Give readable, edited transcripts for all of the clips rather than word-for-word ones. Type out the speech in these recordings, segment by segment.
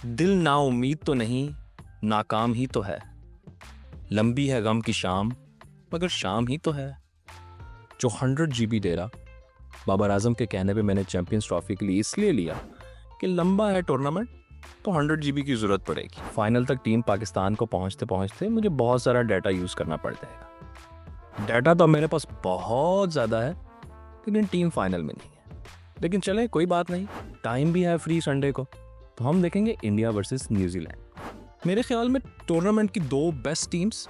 दिल ना उम्मीद तो नहीं, नाकाम ही तो है। लंबी है गम की शाम, मगर शाम ही तो है। जो 100 GB डेरा बाबर आजम के कहने पे मैंने चैंपियंस ट्रॉफी के लिए इसलिए लिया कि लंबा है टूर्नामेंट तो 100 GB की ज़रूरत पड़ेगी। फाइनल तक टीम पाकिस्तान को पहुंचते पहुंचते मुझे बहुत सारा डाटा यूज़ करना पड़ जाएगा। डाटा तो मेरे पास बहुत ज़्यादा है, लेकिन टीम फाइनल में नहीं है। लेकिन चले, कोई बात नहीं, टाइम भी है फ्री संडे को, तो हम देखेंगे इंडिया वर्सेस न्यूजीलैंड। मेरे ख्याल में टूर्नामेंट की दो best teams,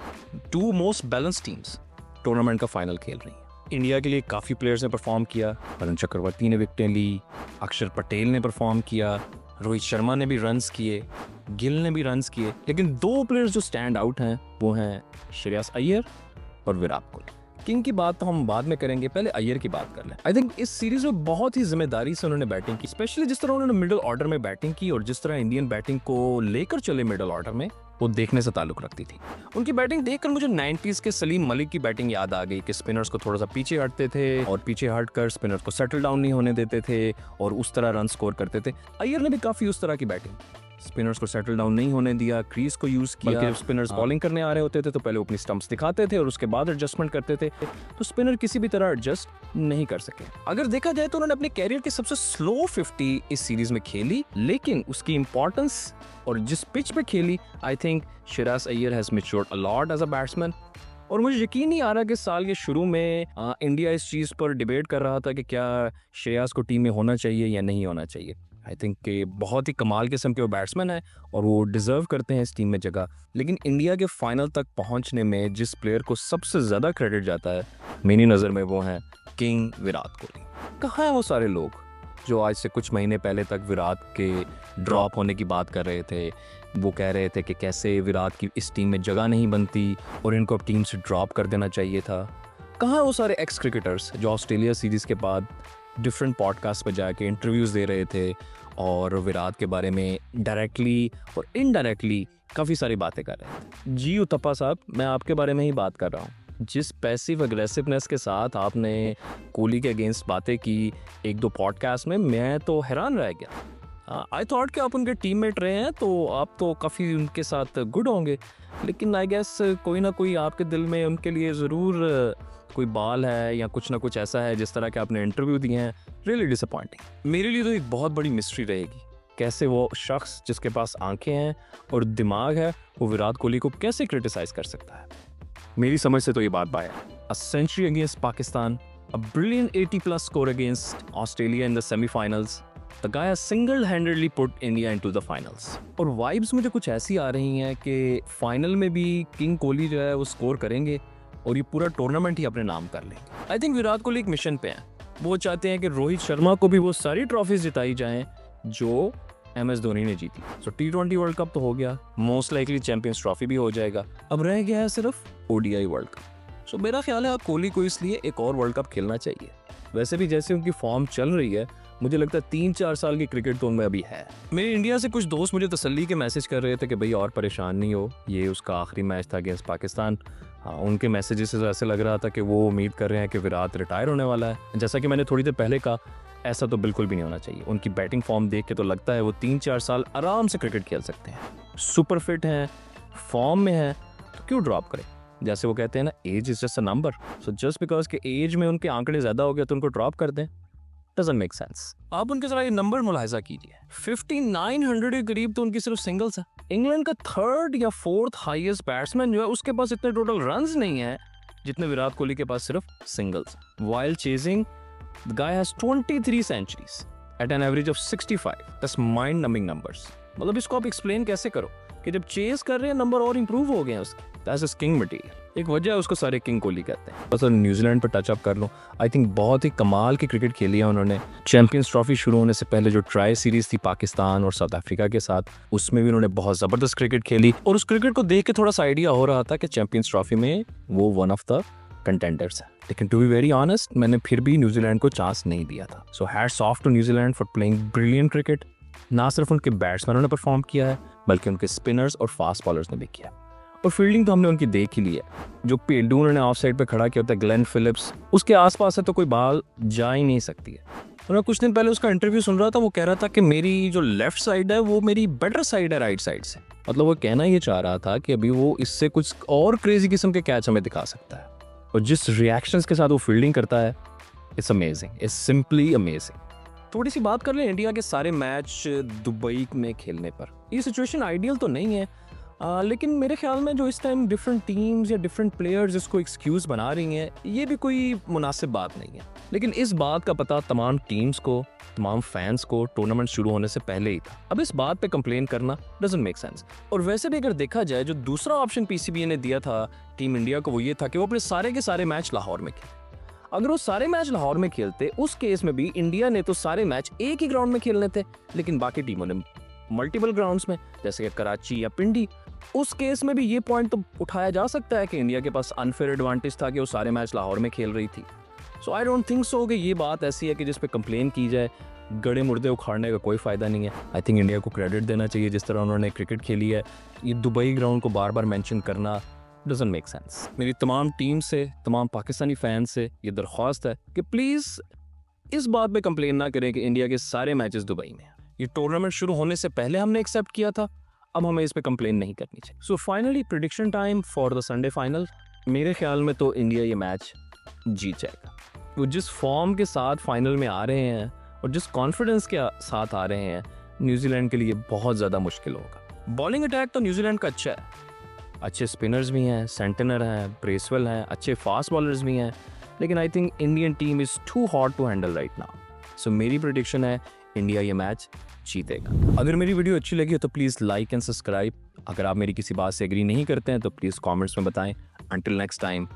two most balance teams tournament का फाइनल खेल रही हैं। इंडिया के लिए काफ़ी प्लेयर्स ने परफॉर्म किया। वरुण चक्रवर्ती ने विकेटें ली, अक्षर पटेल ने परफॉर्म किया, रोहित शर्मा ने भी रन्स किए, गिल ने भी रन्स किए। लेकिन दो प्लेयर्स जो स्टैंड आउट हैं वो हैं श्रेयस अय्यर और विराट कोहली। किंग की बात तो हम बाद में करेंगे, पहले अय्यर की बात कर लें। आई थिंक इस सीरीज में बहुत ही जिम्मेदारी से उन्होंने बैटिंग की, स्पेशली जिस तरह उन्होंने मिडिल ऑर्डर में बैटिंग की और जिस तरह इंडियन बैटिंग को लेकर चले मिडिल ऑर्डर में, वो देखने से ताल्लुक रखती थी। उनकी बैटिंग देखकर मुझे 90s के सलीम मलिक की बैटिंग याद आ गई कि स्पिनर्स को थोड़ा सा पीछे हटते थे और पीछे हटकर स्पिनर्स को सेटल डाउन नहीं होने देते थे और उस तरह रन स्कोर करते थे। अय्यर ने भी काफी उस तरह की बैटिंग, स्पिनर्स को सेटल डाउन नहीं होने दिया, क्रीज को यूज किया। बल्कि जब स्पिनर्स बॉलिंग करने आ रहे होते थे तो पहले अपनी स्टंप्स दिखाते थे और उसके बाद एडजस्टमेंट करते थे, तो स्पिनर किसी भी तरह एडजस्ट नहीं कर सके। अगर देखा जाए तो उन्होंने अपने कैरियर की सबसे स्लो 50 इस सीरीज में खेली, लेकिन उसकी इंपॉर्टेंस और जिस पिच पे खेली, I think Shreyas Iyer has matured a lot as a batsman. और मुझे यकीन नहीं आ रहा कि साल के शुरू में इंडिया इस चीज़ पर डिबेट कर रहा था कि क्या श्रेयस को टीम में होना चाहिए या नहीं होना चाहिए। आई थिंक कि बहुत ही कमाल किस्म के वो बैट्समैन है और वो डिज़र्व करते हैं इस टीम में जगह। लेकिन इंडिया के फाइनल तक पहुंचने में जिस प्लेयर को सबसे ज़्यादा क्रेडिट जाता है मेरी नज़र में, वो हैं किंग विराट कोहली। कहाँ हैं वो सारे लोग जो आज से कुछ महीने पहले तक विराट के ड्रॉप होने की बात कर रहे थे? वो कह रहे थे कि कैसे विराट की इस टीम में जगह नहीं बनती और इनको अब टीम से ड्रॉप कर देना चाहिए था। कहाँ वो सारे एक्स क्रिकेटर्स जो ऑस्ट्रेलिया सीरीज़ के बाद डिफरेंट पॉडकास्ट पर जाके इंटरव्यूज़ दे रहे थे और विराट के बारे में डायरेक्टली और इनडायरेक्टली काफ़ी सारी बातें कर रहे थे? जी उतप्पा साहब, मैं आपके बारे में ही बात कर रहा हूँ। जिस पैसिव अग्रेसिवनेस के साथ आपने कोहली के अगेंस्ट बातें की एक दो पॉडकास्ट में, मैं तो हैरान रह गया। आई थॉट कि आप उनके टीममेट रहे हैं तो आप तो काफ़ी उनके साथ गुड होंगे, लेकिन आई गेस कोई ना कोई आपके दिल में उनके लिए ज़रूर कोई बाल है या कुछ ना कुछ ऐसा है जिस तरह के आपने इंटरव्यू दिए हैं। Really disappointing. मेरे लिए तो एक बहुत बड़ी मिस्ट्री रहेगी कैसे वो शख्स जिसके पास आंखें हैं और दिमाग है, वो विराट कोहली को कैसे क्रिटिसाइज कर सकता है। मेरी समझ से तो ये बात बाय है। A century against Pakistan, a brilliant 80+ score against Australia in the semifinals, the guy has single-handedly put India into the finals. और वाइब्स मुझे कुछ ऐसी आ रही हैं कि फाइनल में भी किंग कोहली जो है वो स्कोर करेंगे और ये पूरा टूर्नामेंट ही अपने नाम कर लेंगे। आई थिंक विराट कोहली एक मिशन पे हैं। वो चाहते हैं कि रोहित शर्मा को भी वो सारी ट्रॉफीज जिताई जाएं जो MS धोनी ने जीती। सो T20 वर्ल्ड कप तो हो गया, मोस्ट लाइकली चैंपियंस ट्रॉफी भी हो जाएगा, अब रह गया है सिर्फ ODI वर्ल्ड कप। सो मेरा ख्याल है कोहली को इसलिए एक और वर्ल्ड कप खेलना चाहिए। वैसे भी जैसे उनकी फॉर्म चल रही है, मुझे लगता है 3-4 साल की क्रिकेट तो उनमें अभी है। मेरे इंडिया से कुछ दोस्त मुझे तसल्ली के मैसेज कर रहे थे कि भाई और परेशान नहीं हो, ये उसका आखिरी मैच था अगेंस्ट पाकिस्तान। हाँ, उनके मैसेजेस से ऐसे लग रहा था कि वो उम्मीद कर रहे हैं कि विराट रिटायर होने वाला है। जैसा कि मैंने थोड़ी देर पहले कहा, ऐसा तो बिल्कुल भी नहीं होना चाहिए। उनकी बैटिंग फॉर्म देख के तो लगता है वो 3-4 साल आराम से क्रिकेट खेल सकते हैं। सुपर फिट हैं, फॉर्म में हैं, तो क्यों ड्रॉप करें? जैसे वो कहते हैं ना, age is just a number. So just because के एज में उनके आंकड़े ज्यादा हो गए तो उनको ड्रॉप कर दें, डजंट मेक सेंस। आप उनके जरा ये नंबर मुलाहिजा कीजिए, 5900 के करीब तो उनकी सिर्फ सिंगल्स है। इंग्लैंड का 3rd या 4th हाईएस्ट बैट्समैन जो है उसके पास इतने टोटल रन्स नहीं है जितने विराट कोहली के पास सिर्फ singles. While chasing, the guy has 23 centuries at an average of 65. That's mind-numbing numbers. मतलब इसको आप एक्सप्लेन कैसे करो कि जब चेस कर रहे हैं नंबर और इंप्रूव हो गए हैं उसके। That's his king material. एक वजह है उसको सारे किंग कोहली कहते हैं। बस न्यूजीलैंड पर टचअप कर लो, आई थिंक बहुत ही कमाल की क्रिकेट खेली है उन्होंने। चैंपियंस ट्रॉफी शुरू होने से पहले जो ट्राई सीरीज थी पाकिस्तान और साउथ अफ्रीका के साथ, उसमें भी उन्होंने बहुत ज़बरदस्त क्रिकेट खेली और उस क्रिकेट को देख के थोड़ा सा आइडिया हो रहा था कि चैंपियंस ट्रॉफी में वो वन ऑफ द कंटेंडर्स है। लेकिन टू बी वेरी ऑनेस्ट, मैंने फिर भी न्यूजीलैंड को चांस नहीं दिया था। So hats off to New Zealand for playing brilliant cricket. ना सिर्फ उनके बैट्समैनों ने परफॉर्म किया है, बल्कि उनके स्पिनर्स और फास्ट बॉलर्स ने भी किया। और फील्डिंग तो हमने उनकी देख ही ली है। जो पेडू उन्होंने ऑफ साइड पे खड़ा किया होता है, ग्लेन फिलिप्स, उसके आसपास है तो कोई बॉल जा ही नहीं सकती है। और मैं कुछ दिन पहले उसका इंटरव्यू सुन रहा था, वो कह रहा था कि मेरी जो लेफ्ट साइड है वो मेरी बेटर साइड है राइट साइड से। मतलब वो कहना ये चाह रहा था कि अभी वो इससे कुछ और क्रेजी किस्म के कैच हमें दिखा सकता है, और जिस रिएक्शंस के साथ वो फील्डिंग करता है, it's amazing, it's simply amazing. थोड़ी सी बात कर लें इंडिया के सारे मैच दुबई में खेलने पर। ये सिचुएशन आइडियल तो नहीं है, लेकिन मेरे ख्याल में जो इस टाइम डिफरेंट टीम्स या डिफरेंट प्लेयर्स इसको एक्सक्यूज़ बना रही हैं, ये भी कोई मुनासिब बात नहीं है। लेकिन इस बात का पता तमाम टीम्स को, तमाम फैंस को टूर्नामेंट शुरू होने से पहले ही था। अब इस बात पे कंप्लेन करना डजंट मेक सेंस। और वैसे भी अगर देखा जाए, जो दूसरा ऑप्शन पीसीबी ने दिया था टीम इंडिया को, वो ये था कि वो अपने सारे के सारे मैच लाहौर में खेले। अगर वो सारे मैच लाहौर में खेलते, उस केस में भी इंडिया ने तो सारे मैच एक ही ग्राउंड में खेलने थे, लेकिन बाकी टीमों ने मल्टीपल ग्राउंड्स में, जैसे कि कराची या पिंडी। उस केस में भी ये पॉइंट तो उठाया जा सकता है कि इंडिया के पास अनफेयर एडवांटेज था कि वो सारे मैच लाहौर में खेल रही थी। सो आई डोंट थिंक सो कि ये बात ऐसी है कि जिस पे कंप्लेन की जाए। गड़े मुर्दे उखाड़ने का कोई फ़ायदा नहीं है। आई थिंक इंडिया को क्रेडिट देना चाहिए जिस तरह उन्होंने क्रिकेट खेली है। ये दुबई ग्राउंड को बार बार मेंशन करना डजंट मेक सेंस। मेरी तमाम टीम से, तमाम पाकिस्तानी फैंस से ये दरख्वास्त है कि प्लीज़ इस बात पे कंप्लेन ना करें कि इंडिया के सारे मैचेस दुबई में हैं। ये टूर्नामेंट शुरू होने से पहले हमने एक्सेप्ट किया था, अब हमें इस पे कंप्लेन नहीं करनी चाहिए। So finally prediction time for the Sunday final. मेरे ख्याल में तो इंडिया ये मैच जीत जाएगा। वो जिस फॉर्म के साथ फाइनल में आ रहे हैं और जिस कॉन्फिडेंस के साथ आ रहे हैं, न्यूजीलैंड के लिए बहुत ज़्यादा मुश्किल होगा। बॉलिंग अटैक तो न्यूजीलैंड का अच्छा है, अच्छे स्पिनर्स भी हैं, सेंटनर हैं, ब्रेसवेल हैं, अच्छे फास्ट बॉलर्स भी हैं, लेकिन I think Indian team is too hot to handle right now. So मेरी प्रेडिक्शन है इंडिया ये मैच जीतेगा। अगर मेरी वीडियो अच्छी लगी हो तो प्लीज़ लाइक एंड सब्सक्राइब। अगर आप मेरी किसी बात से एग्री नहीं करते हैं तो प्लीज़ कमेंट्स में बताएं। Until next time,